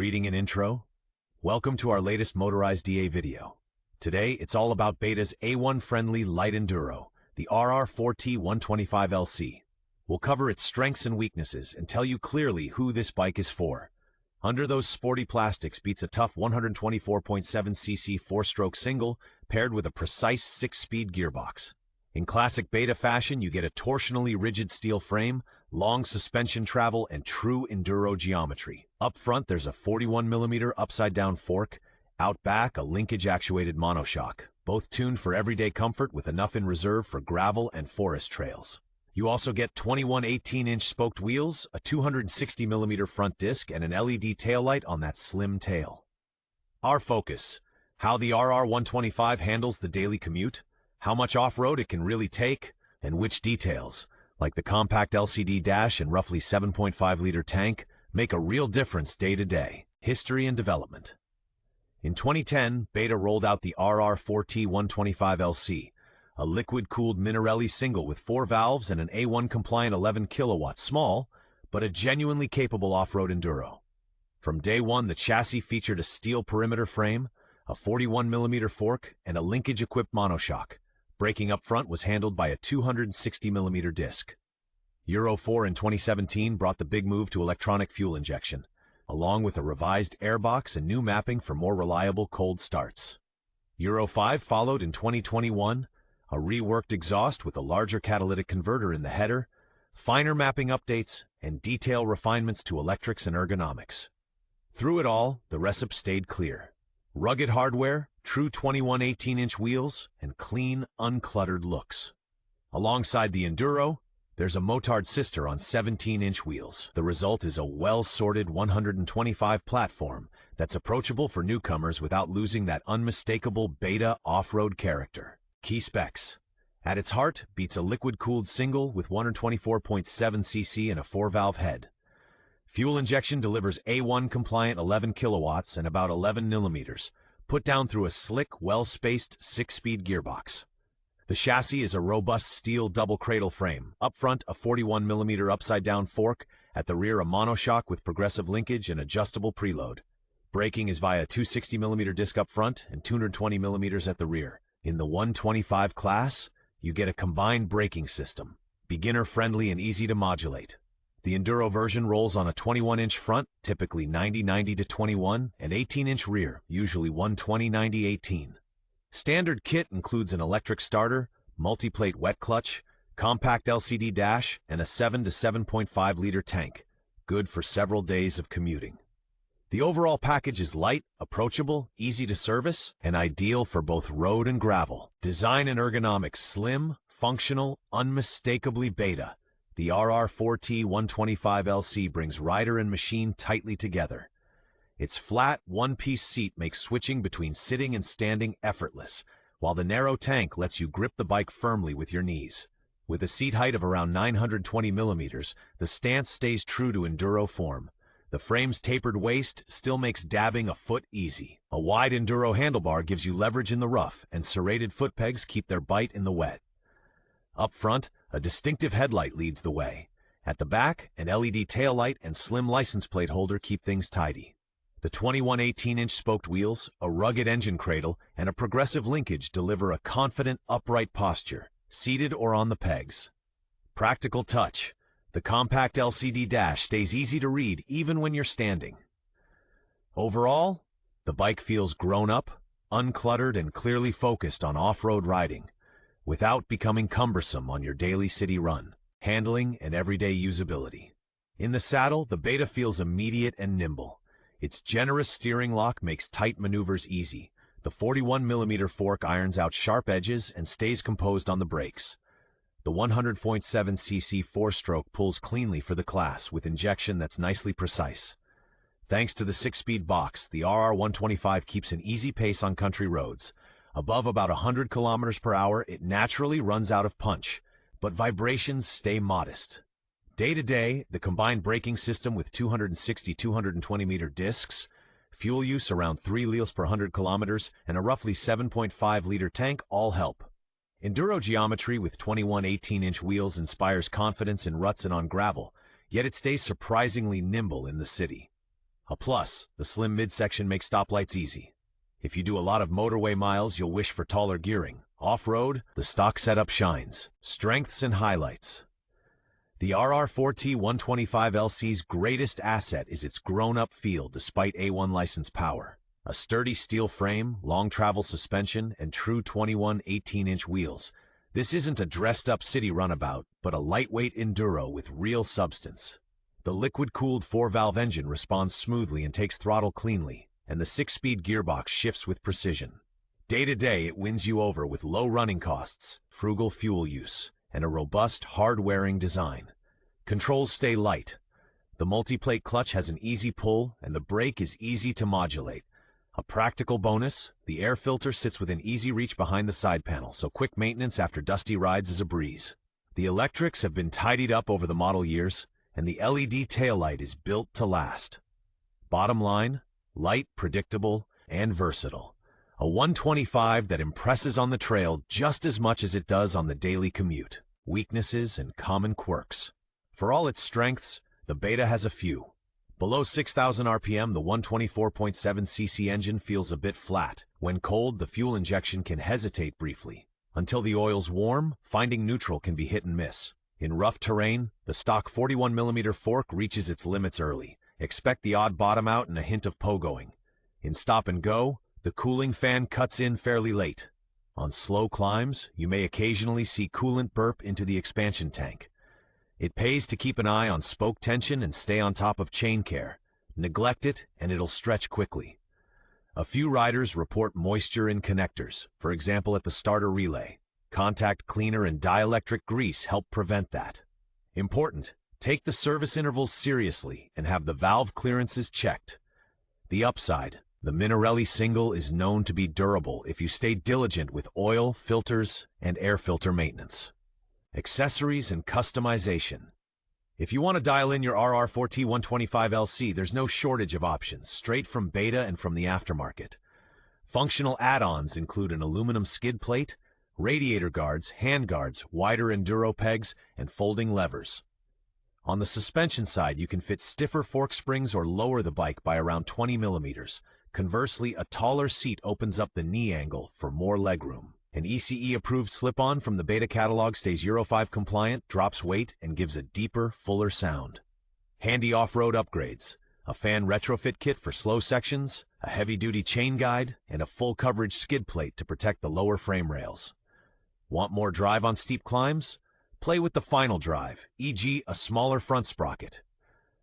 Reading an intro? Welcome to our latest Motorize DA video. Today, it's all about Beta's A1-friendly light enduro, the RR4T125LC. We'll cover its strengths and weaknesses and tell you clearly who this bike is for. Under those sporty plastics beats a tough 124.7cc four-stroke single paired with a precise 6-speed gearbox. In classic Beta fashion, you get a torsionally rigid steel frame, long suspension travel, and true enduro geometry. Up front, there's a 41mm upside-down fork. Out back, a linkage-actuated monoshock, both tuned for everyday comfort with enough in reserve for gravel and forest trails. You also get 21 18-inch spoked wheels, a 260mm front disc, and an LED taillight on that slim tail. Our focus: how the RR125 handles the daily commute, how much off-road it can really take, and which details, like the compact LCD dash and roughly 7.5-liter tank, make a real difference day to day. History and development. In 2010, Beta rolled out the RR4T125LC, a liquid-cooled Minarelli single with 4 valves and an A1-compliant 11 kilowatt small, but a genuinely capable off-road enduro. From day one, the chassis featured a steel perimeter frame, a 41mm fork, and a linkage-equipped monoshock. Braking up front was handled by a 260mm disc. Euro 4 in 2017 brought the big move to electronic fuel injection, along with a revised airbox and new mapping for more reliable cold starts. Euro 5 followed in 2021, a reworked exhaust with a larger catalytic converter in the header, finer mapping updates, and detail refinements to electrics and ergonomics. Through it all, the recipe stayed clear. Rugged hardware, true 21 18-inch wheels, and clean, uncluttered looks. Alongside the Enduro, there's a Motard sister on 17-inch wheels. The result is a well-sorted 125 platform that's approachable for newcomers without losing that unmistakable Beta off-road character. Key specs. At its heart beats a liquid-cooled single with 124.7cc and a 4-valve head. Fuel injection delivers A1-compliant 11 kilowatts and about 11 millimeters, put down through a slick, well-spaced 6-speed gearbox. The chassis is a robust steel double cradle frame. Up front, a 41mm upside-down fork. At the rear, a monoshock with progressive linkage and adjustable preload. Braking is via a 260mm disc up front and 220mm at the rear. In the 125 class, you get a combined braking system, beginner-friendly and easy to modulate. The Enduro version rolls on a 21-inch front, typically 90/90/21, and 18-inch rear, usually 120/90/18. Standard kit includes an electric starter, multi-plate wet clutch, compact LCD dash, and a 7 to 7.5-liter tank, good for several days of commuting. The overall package is light, approachable, easy to service, and ideal for both road and gravel. Design and ergonomics slim, functional, unmistakably Beta. The RR4T125LC brings rider and machine tightly together. Its flat, one-piece seat makes switching between sitting and standing effortless, while the narrow tank lets you grip the bike firmly with your knees. With a seat height of around 920 millimeters, the stance stays true to enduro form. The frame's tapered waist still makes dabbing a foot easy. A wide enduro handlebar gives you leverage in the rough, and serrated foot pegs keep their bite in the wet. Up front, a distinctive headlight leads the way. At the back, an LED taillight and slim license plate holder keep things tidy. The 21 18-inch spoked wheels, a rugged engine cradle, and a progressive linkage deliver a confident, upright posture, seated or on the pegs. Practical touch. The compact LCD dash stays easy to read even when you're standing. Overall, the bike feels grown up, uncluttered, and clearly focused on off-road riding, without becoming cumbersome on your daily city run, handling, and everyday usability. In the saddle, the Beta feels immediate and nimble. Its generous steering lock makes tight maneuvers easy. The 41mm fork irons out sharp edges and stays composed on the brakes. The 100.7cc four-stroke pulls cleanly for the class with injection that's nicely precise. Thanks to the 6-speed box, the RR125 keeps an easy pace on country roads. Above about 100 kilometers per hour, it naturally runs out of punch, but vibrations stay modest. Day to day, the combined braking system with 220-meter discs, fuel use around 3 liters per 100 kilometers, and a roughly 7.5-liter tank all help. Enduro geometry with 21 18-inch wheels inspires confidence in ruts and on gravel, yet it stays surprisingly nimble in the city. A plus, the slim midsection makes stoplights easy. If you do a lot of motorway miles, you'll wish for taller gearing. Off-road, the stock setup shines. Strengths and highlights. The RR4T 125LC's greatest asset is its grown-up feel despite A1 license power. A sturdy steel frame, long travel suspension, and true 21 18-inch wheels. This isn't a dressed-up city runabout, but a lightweight enduro with real substance. The liquid-cooled 4-valve engine responds smoothly and takes throttle cleanly, and the 6-speed gearbox shifts with precision. Day-to-day, it wins you over with low running costs, frugal fuel use, and a robust, hard-wearing design. Controls stay light. The multi-plate clutch has an easy pull, and the brake is easy to modulate. A practical bonus, the air filter sits within easy reach behind the side panel, so quick maintenance after dusty rides is a breeze. The electrics have been tidied up over the model years, and the LED taillight is built to last. Bottom line, light, predictable, and versatile. A 125 that impresses on the trail just as much as it does on the daily commute. Weaknesses and common quirks. For all its strengths, the Beta has a few. Below 6,000 RPM, the 124.7cc engine feels a bit flat. When cold, the fuel injection can hesitate briefly. Until the oil's warm, finding neutral can be hit and miss. In rough terrain, the stock 41mm fork reaches its limits early. Expect the odd bottom out and a hint of pogoing. In stop and go, the cooling fan cuts in fairly late. On slow climbs, you may occasionally see coolant burp into the expansion tank. It pays to keep an eye on spoke tension and stay on top of chain care. Neglect it, and it'll stretch quickly. A few riders report moisture in connectors, for example at the starter relay. Contact cleaner and dielectric grease help prevent that. Important, take the service intervals seriously and have the valve clearances checked. The upside, the Minarelli single is known to be durable if you stay diligent with oil, filters, and air filter maintenance. Accessories and customization. If you want to dial in your RR4T 125LC, there's no shortage of options, straight from Beta and from the aftermarket. Functional add-ons include an aluminum skid plate, radiator guards, hand guards, wider enduro pegs, and folding levers. On the suspension side, you can fit stiffer fork springs or lower the bike by around 20mm. Conversely, a taller seat opens up the knee angle for more legroom. An ECE-approved slip-on from the Beta catalog stays Euro 5 compliant, drops weight, and gives a deeper, fuller sound. Handy off-road upgrades. A fan retrofit kit for slow sections, a heavy-duty chain guide, and a full-coverage skid plate to protect the lower frame rails. Want more drive on steep climbs? Play with the final drive, e.g. a smaller front sprocket.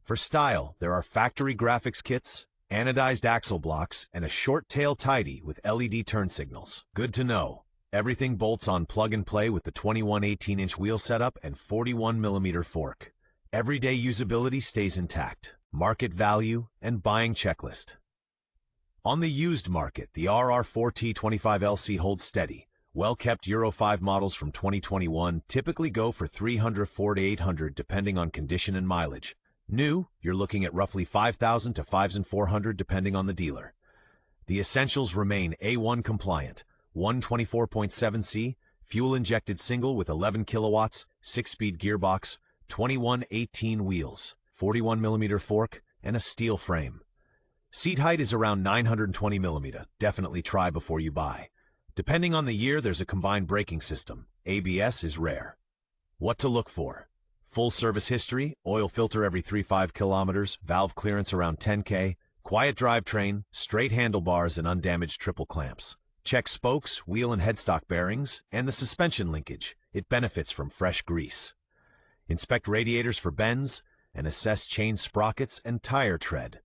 For style, there are factory graphics kits, anodized axle blocks, and a short tail tidy with LED turn signals. Good to know. Everything bolts on plug-and-play with the 21 18-inch wheel setup and 41mm fork. Everyday usability stays intact. Market value and buying checklist. On the used market, the RR4T 25LC holds steady. Well-kept Euro 5 models from 2021 typically go for $300 to $800 depending on condition and mileage. New, you're looking at roughly $5,000 to $5,400 depending on the dealer. The essentials remain A1 compliant. 124.7C, fuel-injected single with 11 kilowatts, 6-speed gearbox, 21 18 wheels, 41mm fork, and a steel frame. Seat height is around 920mm. Definitely try before you buy. Depending on the year, there's a combined braking system. ABS is rare. What to look for? Full service history, oil filter every 3-5 kilometers, valve clearance around 10K, quiet drivetrain, straight handlebars, and undamaged triple clamps. Check spokes, wheel and headstock bearings, and the suspension linkage. It benefits from fresh grease. Inspect radiators for bends, and assess chain sprockets and tire tread.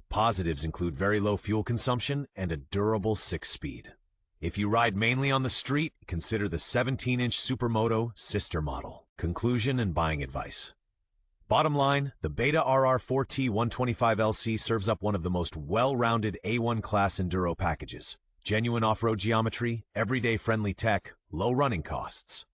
Positives include very low fuel consumption and a durable 6-speed. If you ride mainly on the street, consider the 17-inch Supermoto sister model. Conclusion and buying advice. Bottom line, the Beta RR4T 125LC serves up one of the most well-rounded A1 class enduro packages. Genuine off-road geometry, everyday friendly tech, low running costs.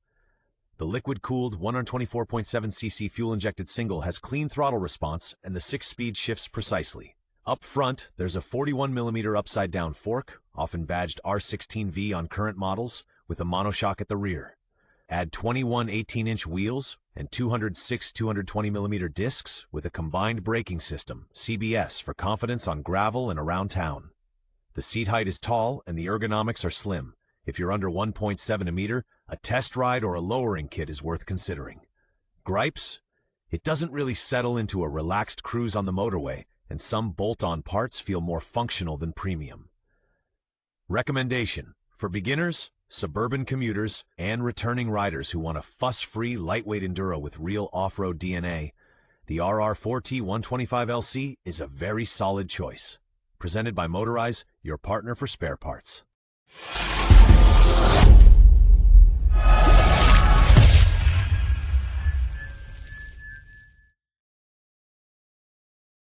The liquid-cooled 124.7cc fuel-injected single has clean throttle response and the 6-speed shifts precisely. Up front, there's a 41mm upside-down fork, often badged R16V on current models, with a monoshock at the rear. Add 21 18-inch wheels, and 206 220mm discs with a combined braking system, CBS, for confidence on gravel and around town. The seat height is tall and the ergonomics are slim. If you're under 1.7 a meter, a test ride or a lowering kit is worth considering. Gripes? It doesn't really settle into a relaxed cruise on the motorway, and some bolt-on parts feel more functional than premium. Recommendation: for beginners, suburban commuters, and returning riders who want a fuss-free, lightweight enduro with real off-road DNA, the RR4T 125LC is a very solid choice. Presented by Motorize, your partner for spare parts.